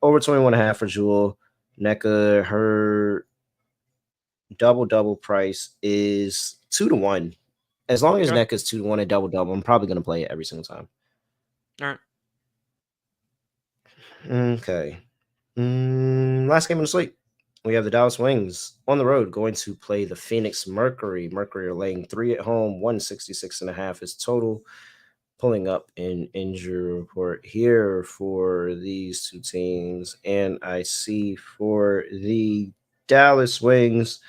[SPEAKER 1] over 21 and a half for Jewel. Nneka, her double price is 2-1. As long as Nneka's 2-1 and double, I'm probably going to play it every single time.
[SPEAKER 2] All right.
[SPEAKER 1] Okay. Last game of the slate. We have the Dallas Wings on the road going to play the Phoenix Mercury. Mercury are laying 3 at home. 166.5 is total. Pulling up an injury report here for these two teams. And I see for the Dallas Wings,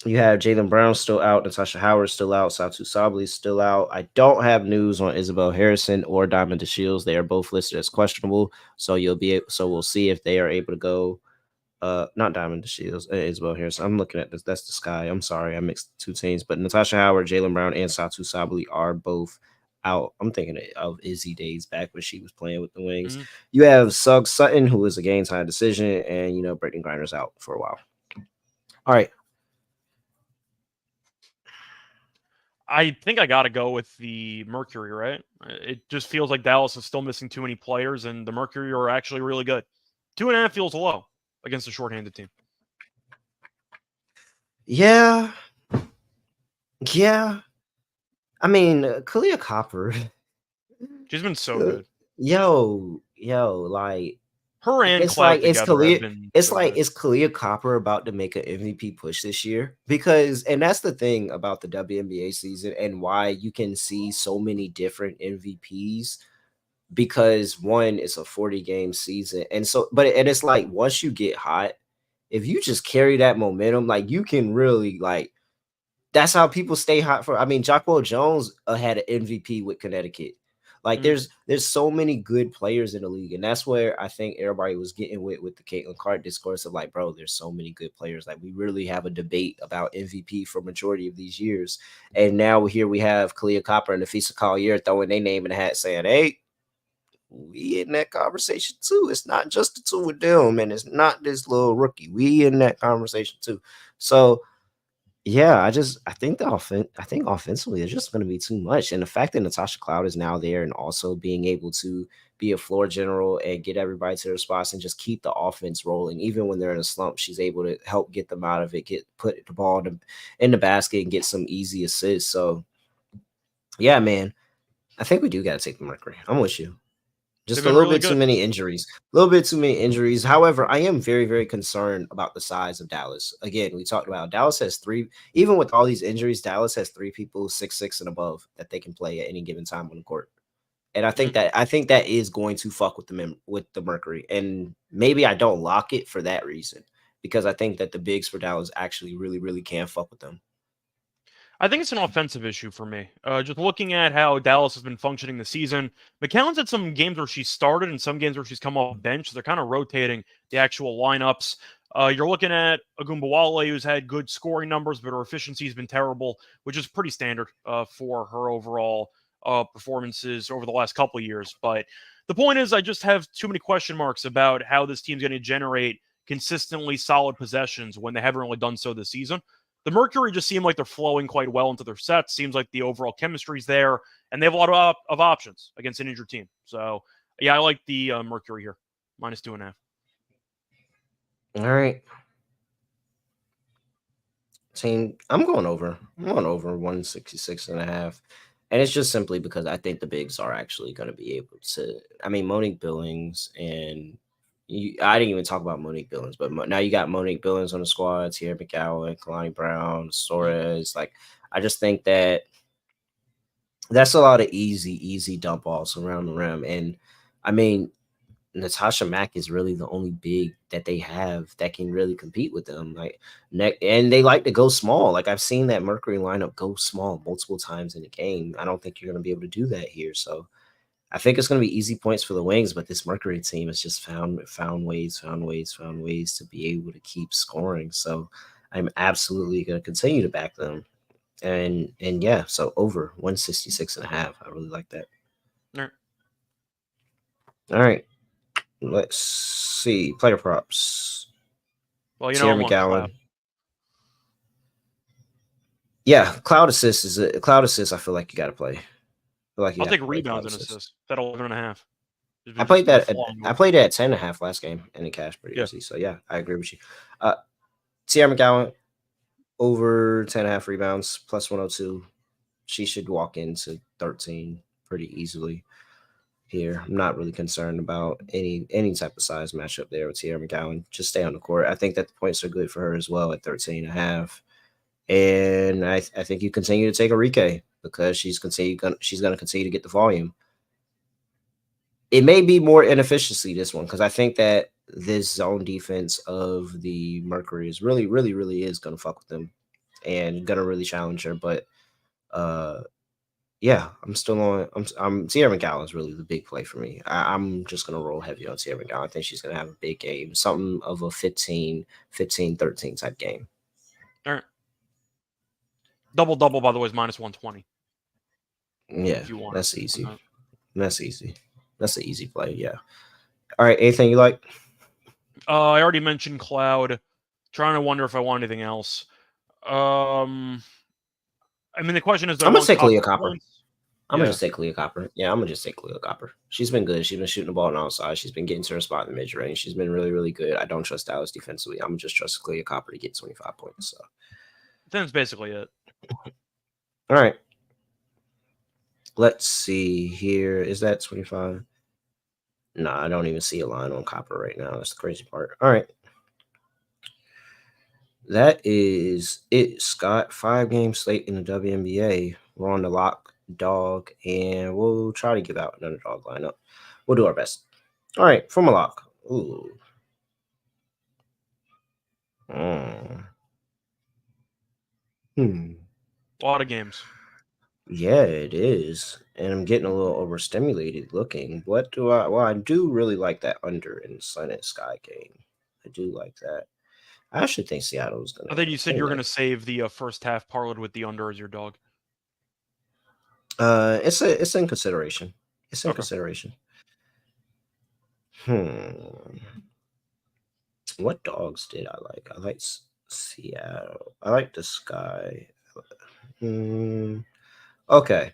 [SPEAKER 1] you have Jaylen Brown still out, Natasha Howard still out, Satu Sabli still out. I don't have news on Isabel Harrison or Diamond DeShields. They are both listed as questionable. So we'll see if they are able to go. Not Diamond DeShields, Isabel Harrison. I'm looking at this. That's the Sky. I'm sorry, I mixed two teams. But Natasha Howard, Jaylen Brown, and Satu Sabli are both out. I'm thinking of Izzy days back when she was playing with the Wings. You have Suggs Sutton, who is a game time decision, and Brittany Griner's out for a while. All right.
[SPEAKER 2] I think I got to go with the Mercury, right? It just feels like Dallas is still missing too many players, and the Mercury are actually really good. 2.5 feels low against a shorthanded team.
[SPEAKER 1] Yeah. I mean, Kalia Copper.
[SPEAKER 2] She's been so good.
[SPEAKER 1] Yo, like
[SPEAKER 2] her and
[SPEAKER 1] it's
[SPEAKER 2] Cloud
[SPEAKER 1] like it's
[SPEAKER 2] Kalia.
[SPEAKER 1] It's so like good. Is Kalia Copper about to make an MVP push this year? And that's the thing about the WNBA season and why you can see so many different MVPs. Because one, it's a 40-game season, and it's like once you get hot, if you just carry that momentum, like you can really like. That's how people stay hot for. I mean, Jacquel Jones had an MVP with Connecticut. Like, there's so many good players in the league, and that's where I think everybody was getting with the Caitlin Clark discourse of like, bro, there's so many good players. Like, we really have a debate about MVP for majority of these years, and now here we have Kalia Copper and Nafisa Collier throwing their name in the hat, saying, "Hey, we in that conversation too. It's not just the two of them, and it's not this little rookie. We in that conversation too." So. Yeah, I think offensively it's just going to be too much, and the fact that Natasha Cloud is now there and also being able to be a floor general and get everybody to their spots and just keep the offense rolling, even when they're in a slump, she's able to help get them out of it, put the ball in the basket and get some easy assists. So, yeah, man, I think we do got to take the Mercury. I'm with you. Just a little bit too many injuries. However, I am very, very concerned about the size of Dallas. Again, we talked about Dallas has 3, even with all these injuries, Dallas has 3 people 6'6" and above that they can play at any given time on the court. And I think that is going to fuck with the Mercury. And maybe I don't lock it for that reason, because I think that the bigs for Dallas actually really, really can fuck with them.
[SPEAKER 2] I think it's an offensive issue for me. Just looking at how Dallas has been functioning this season, McCown's had some games where she started and some games where she's come off bench. So they're kind of rotating the actual lineups. You're looking at Agumbawale, who's had good scoring numbers, but her efficiency has been terrible, which is pretty standard for her overall performances over the last couple of years. But the point is, I just have too many question marks about how this team's going to generate consistently solid possessions when they haven't really done so this season. The Mercury just seem like they're flowing quite well into their sets. Seems like the overall chemistry's there, and they have a lot of options against an injured team. So, yeah, I like the Mercury here, -2.5.
[SPEAKER 1] All right. Team, I'm going over 166.5. And it's just simply because I think the bigs are actually going to be able to. I mean, Monique Billings and I didn't even talk about Monique Billings, but now you got Monique Billings on the squad, Tierra McGowan, Kalani Brown, Suarez. Like, I just think that that's a lot of easy dump balls around the rim. And I mean, Natasha Mack is really the only big that they have that can really compete with them. And they like to go small. Like, I've seen that Mercury lineup go small multiple times in the game. I don't think you're going to be able to do that here. So I think it's going to be easy points for the Wings, but this Mercury team has just found ways to be able to keep scoring. So I'm absolutely going to continue to back them. And yeah, so over 166.5. I really like that. All right. Let's see. Player props.
[SPEAKER 2] Well,
[SPEAKER 1] Tierra McGowan. Yeah, cloud assist is a cloud assist. I feel like you got to play. I feel like
[SPEAKER 2] I'll take rebounds and assists. That 11.5.
[SPEAKER 1] I played that. I played that at 10.5 last game, and it cashed pretty easy. So yeah, I agree with you. Sierra McGowan over 10.5 rebounds plus 102. She should walk into 13 pretty easily here. I'm not really concerned about any type of size matchup there with Sierra McGowan. Just stay on the court. I think that the points are good for her as well at 13.5. And I think you continue to take Enrique because she's going to continue to get the volume. It may be more inefficiency this one because I think that this zone defense of the Mercury is really is going to fuck with them and going to really challenge her. But yeah, I'm still on. I'm Sierra McGowan is really the big play for me. I'm just going to roll heavy on Sierra McGowan. I think she's going to have a big game, something of a 15, 13 type game.
[SPEAKER 2] All right. Double, by the way, is minus 120.
[SPEAKER 1] Yeah, that's easy. That's easy. That's an easy play. Yeah. All right. Anything you like?
[SPEAKER 2] I already mentioned Cloud. Trying to wonder if I want anything else. I mean, the question is,
[SPEAKER 1] I'm gonna say Cleo Copper. I'm gonna
[SPEAKER 2] Yeah.
[SPEAKER 1] just say Cleo Copper. Yeah, I'm gonna just say Cleo Copper. She's been good. She's been shooting the ball on outside. She's been getting to her spot in the mid range. She's been really good. I don't trust Dallas defensively. I'm just trust Cleo Copper to get 25 points. So
[SPEAKER 2] that's basically it.
[SPEAKER 1] All right. Let's see here. Is that 25? No, I don't even see a line on Copper right now. That's the crazy part. All right. That is it, Scott. 5-game slate in the WNBA. We're on the lock dog, and we'll try to give out an underdog lineup. We'll do our best. All right, from a lock. Ooh.
[SPEAKER 2] A lot of games.
[SPEAKER 1] Yeah, it is. And I'm getting a little overstimulated looking. What do I? Well, I do really like that under in Sun and Sky game. I do like that. I actually think Seattle's going to.
[SPEAKER 2] I think you said you were going to save the first half parlay with the under as your dog.
[SPEAKER 1] It's in consideration. It's in consideration. What dogs did I like? I like Seattle. I like the Sky. Okay.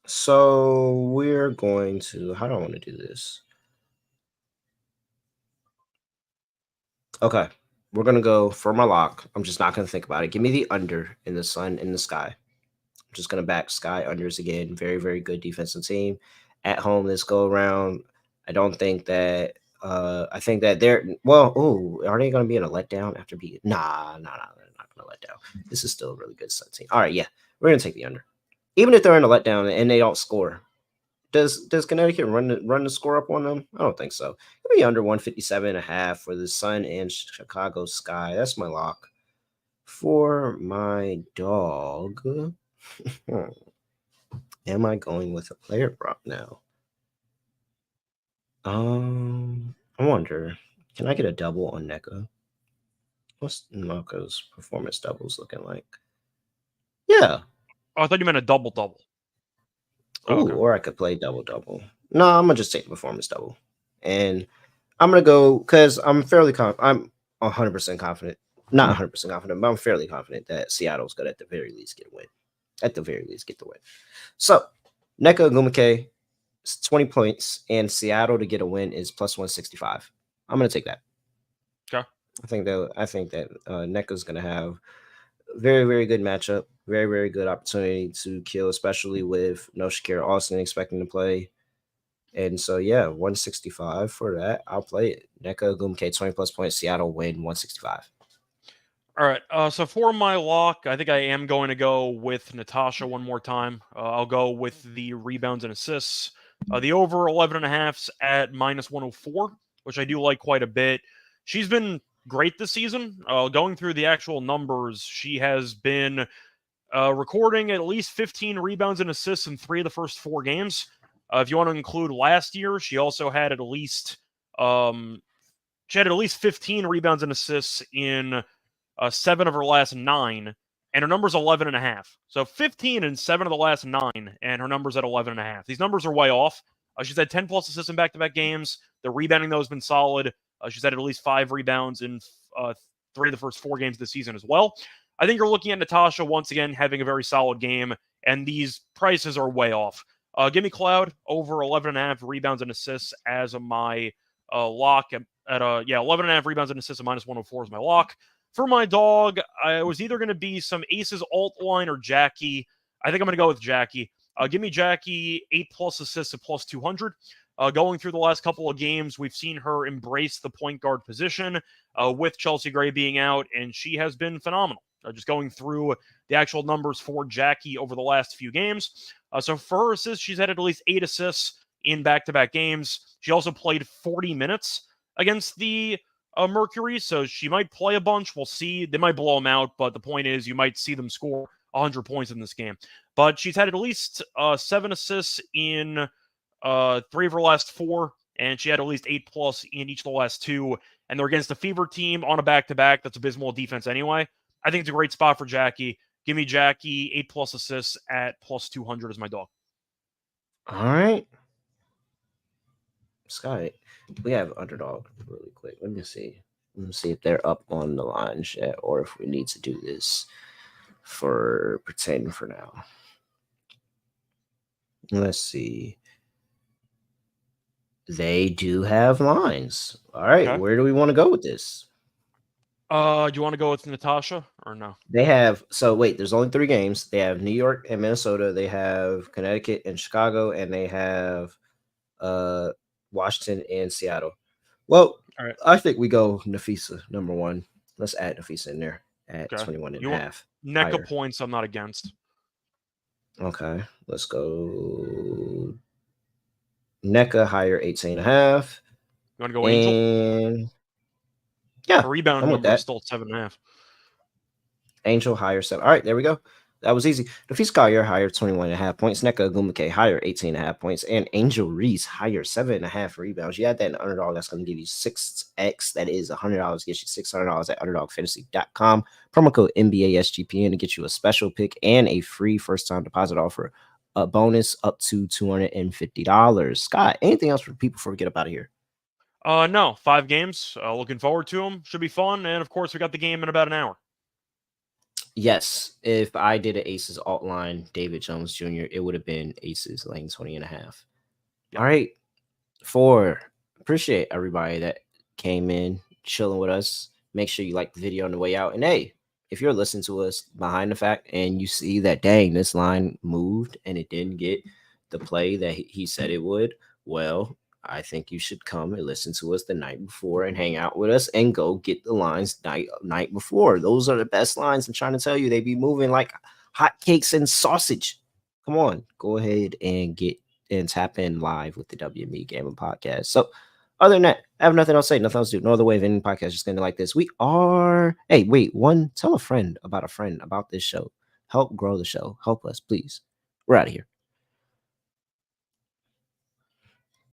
[SPEAKER 1] So we're going to. How do I want to do this? Okay. We're going to go for my lock. I'm just not going to think about it. Give me the under in the Sun in the Sky. I'm just going to back Sky unders again. Very good defensive team. At home this go around. I don't think that I think that they're are they going to be in a letdown after being? Nah, they're not going to let down. This is still a really good Sun team. All right, yeah, we're going to take the under, even if they're in a letdown and they don't score. Does Connecticut run the score up on them? I don't think so. It'll be under 157.5 for the Sun and Chicago Sky. That's my lock for my dog. Am I going with a player prop now? I wonder, can I get a double on NECA? What's NECA's performance doubles looking like? Yeah.
[SPEAKER 2] Oh, I thought you meant a double.
[SPEAKER 1] Oh, okay. Or I could play double. No, I'm gonna just take the performance double, and I'm gonna go because I'm fairly I'm 100% confident. Not 100% confident, but I'm fairly confident that Seattle's gonna at the very least get a win. At the very least, get the win. So NECA Gumake, 20 points, and Seattle to get a win is plus 165. I'm gonna take that.
[SPEAKER 2] Okay.
[SPEAKER 1] I think that NECA's gonna have very good matchup, very good opportunity to kill, especially with no Shakira Austin expecting to play. And so yeah, 165 for that. I'll play it. NECA Gumake 20 plus points, Seattle win 165.
[SPEAKER 2] All right. So for my lock, I think I am going to go with Natasha one more time. I'll go with the rebounds and assists. The over 11.5s at minus 104, which I do like quite a bit. She's been great this season. Going through the actual numbers, she has been recording at least 15 rebounds and assists in 3 of the first 4 games. If you want to include last year, she also had at least 15 rebounds and assists in 7 of her last 9, and her number's 11.5. So 15 in 7 of the last 9, and her number's at 11.5. These numbers are way off. She's had 10 plus assists in back-to-back games. The rebounding, though, has been solid. She's had at least 5 rebounds in 3 of the first 4 games this season as well. I think you're looking at Natasha once again having a very solid game, and these prices are way off. Give me Cloud over 11.5 rebounds and assists as my lock at 11.5 rebounds and assists at -104 is my lock. For my dog, I was either going to be some Aces alt line or Jackie. I think I'm going to go with Jackie. Give me Jackie 8+ assists at +200. Going through the last couple of games, we've seen her embrace the point guard position with Chelsea Gray being out, and she has been phenomenal. Just going through the actual numbers for Jackie over the last few games. So for her assists, she's had at least 8 assists in back-to-back games. She also played 40 minutes against the Mercury, so she might play a bunch. We'll see. They might blow them out, but the point is you might see them score 100 points in this game. But she's had at least 7 assists in 3 of her last 4, and she had at least 8+ in each of the last 2. And they're against a Fever team on a back-to-back that's abysmal defense anyway. I think it's a great spot for Jackie. Give me Jackie 8+ assists at +200 as my dog.
[SPEAKER 1] All right. Scott, we have underdog really quick. Let me see. Let me see if they're up on the lines yet, or if we need to do this for pretend for now. Let's see. They do have lines. All right.
[SPEAKER 2] Okay.
[SPEAKER 1] Where do we want to go with this?
[SPEAKER 2] Do you want to go with Natasha or no?
[SPEAKER 1] They have, so wait, there's only 3 games. They have New York and Minnesota. They have Connecticut and Chicago, and they have Washington and Seattle. Well,
[SPEAKER 2] all right.
[SPEAKER 1] I think we go Nafisa number 1. Let's add Nafisa in there at 21.5.
[SPEAKER 2] NECA points I'm not against.
[SPEAKER 1] Okay, let's go NECA higher 18.5.
[SPEAKER 2] You want to go Angel?
[SPEAKER 1] And yeah,
[SPEAKER 2] the rebound number is still 7.5.
[SPEAKER 1] Angel higher 7. All right, there we go. That was easy. Nafisa Collier higher 21.5 points. NECA Gumake higher 18.5 points. And Angel Reese higher 7.5 rebounds. You add that in underdog, that's going to give you 6x. That is $100. Gets you $600 at underdogfantasy.com. Promo code NBA SGPN to get you a special pick and a free first-time deposit offer. A bonus up to $250. Scott, anything else for people before we get up out of here?
[SPEAKER 2] No, 5 games. Looking forward to them. Should be fun. And of course, we got the game in about an hour.
[SPEAKER 1] Yes, if I did an Aces alt line, David Jones Jr., it would have been Aces lane 20.5. Yep. All right. 4. Appreciate everybody that came in, chilling with us. Make sure you like the video on the way out. And hey, if you're listening to us behind the fact and you see that, dang, this line moved and it didn't get the play that he said it would, well, I think you should come and listen to us the night before and hang out with us and go get the lines night before. Those are the best lines. I'm trying to tell you, they be moving like hotcakes and sausage. Come on, go ahead and get and tap in live with the WNBA Gamble Podcast. So other than that, I have nothing else to say, nothing else to do. No other way of ending podcast, just going to like this. We are, hey, wait, tell a friend about this show. Help grow the show. Help us, please. We're out of here.